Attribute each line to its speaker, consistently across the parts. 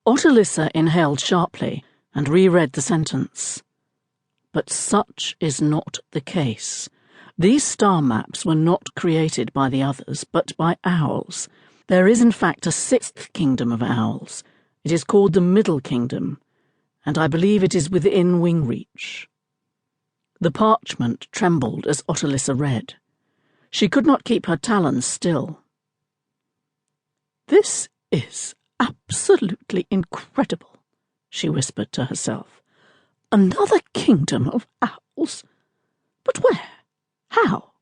Speaker 1: Otolissa inhaled sharply and reread the sentence. But such is not the case. These star maps were not created by the others, but by owls. There is in fact a sixth kingdom of owls. It is called the Middle Kingdom, and I believe it is within wing reach. The parchment trembled as Otolissa read. She could not keep her talons still. "This is absolutely incredible," she whispered to herself. "Another kingdom of owls? But where? How?"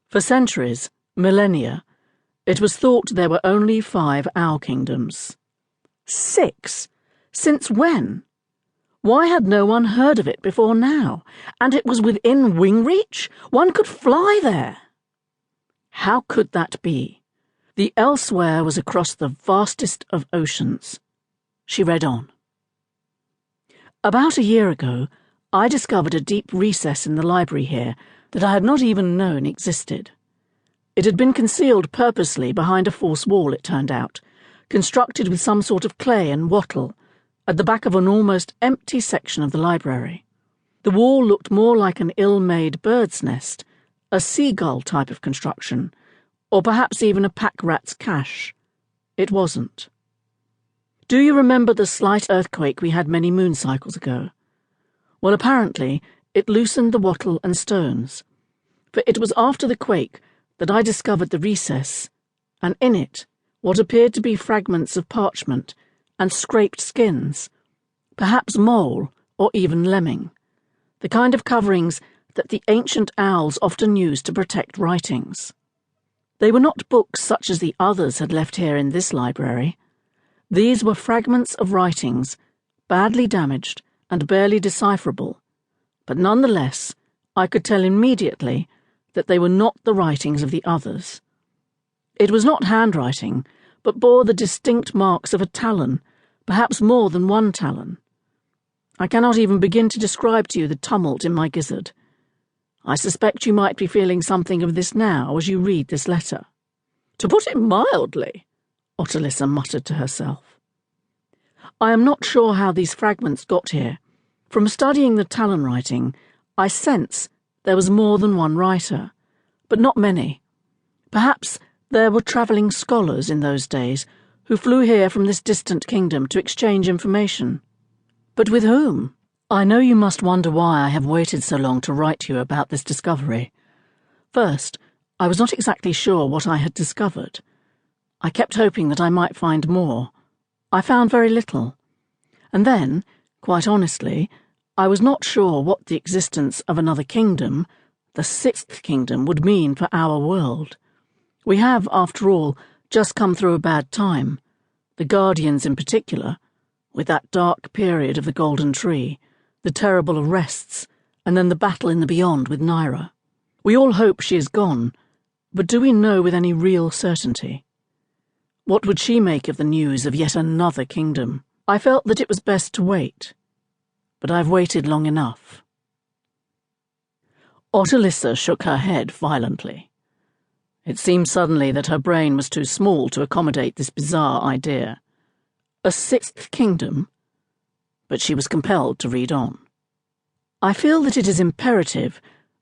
Speaker 1: For centuries, millennia, it was thought there were only 5 owl kingdoms. 6? Since when? Why had no one heard of it before now? And it was within wing reach? One could fly there. How could that be? The elsewhere was across the vastest of oceans. She read on. About a year ago, I discovered a deep recess in the library here that I had not even known existed. It had been concealed purposely behind a false wall, it turned out, constructed with some sort of clay and wattle, at the back of an almost empty section of the library. The wall looked more like an ill-made bird's nest, a seagull type of construction, or perhaps even a pack rat's cache. It wasn't. Do you remember the slight earthquake we had many moon cycles ago? Well, apparently, it loosened the wattle and stones, for it was after the quake that I discovered the recess, and in it, what appeared to be fragments of parchment and scraped skins, perhaps mole or even lemming, the kind of coverings that the ancient owls often used to protect writings. They were not books such as the others had left here in this library. These were fragments of writings, badly damaged and barely decipherable, but nonetheless I could tell immediately that they were not the writings of the others. It was not handwriting, but bore the distinct marks of a talon, perhaps more than one talon. I cannot even begin to describe to you the tumult in my gizzard. I suspect you might be feeling something of this now as you read this letter. "To put it mildly," Otolissa muttered to herself. I am not sure how these fragments got here. From studying the talon writing, I sense there was more than one writer, but not many. Perhaps there were travelling scholars in those days who flew here from this distant kingdom to exchange information. But with whom? I know you must wonder why I have waited so long to write you about this discovery. First, I was not exactly sure what I had discovered. I kept hoping that I might find more. I found very little. And then, quite honestly, I was not sure what the existence of another kingdom, the 6th kingdom, would mean for our world. We have, after all, just come through a bad time, the Guardians in particular, with that dark period of the Golden Tree, the terrible arrests, and then the battle in the beyond with Naira. We all hope she is gone, but do we know with any real certainty? What would she make of the news of yet another kingdom? I felt that it was best to wait, but I've waited long enough. Otolissa shook her head violently. It seemed suddenly that her brain was too small to accommodate this bizarre idea. A 6th kingdom? But she was compelled to read on. I feel that it is imperative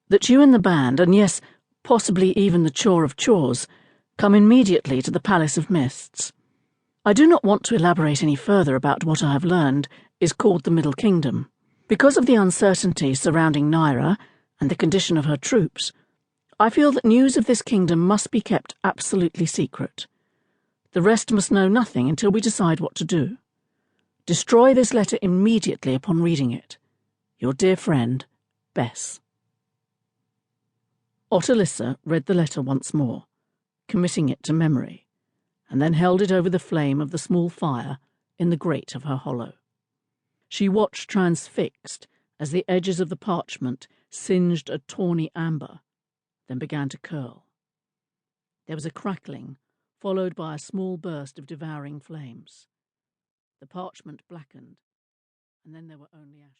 Speaker 1: that you and the band, and yes, possibly even the Chaw of Chaws, come immediately to the Palace of Mists. I do not want to elaborate any further about what I have learned is called the Middle Kingdom. Because of the uncertainty surrounding Naira and the condition of her troops, I feel that news of this kingdom must be kept absolutely secret. The rest must know nothing until we decide what to do. Destroy this letter immediately upon reading it. Your dear friend, Bess. Otolissa read the letter once more, committing it to memory, and then held it over the flame of the small fire in the grate of her hollow. She watched transfixed as the edges of the parchment singed a tawny amber, then began to curl. There was a crackling, followed by a small burst of devouring flames. The parchment blackened, and then there were only ashes.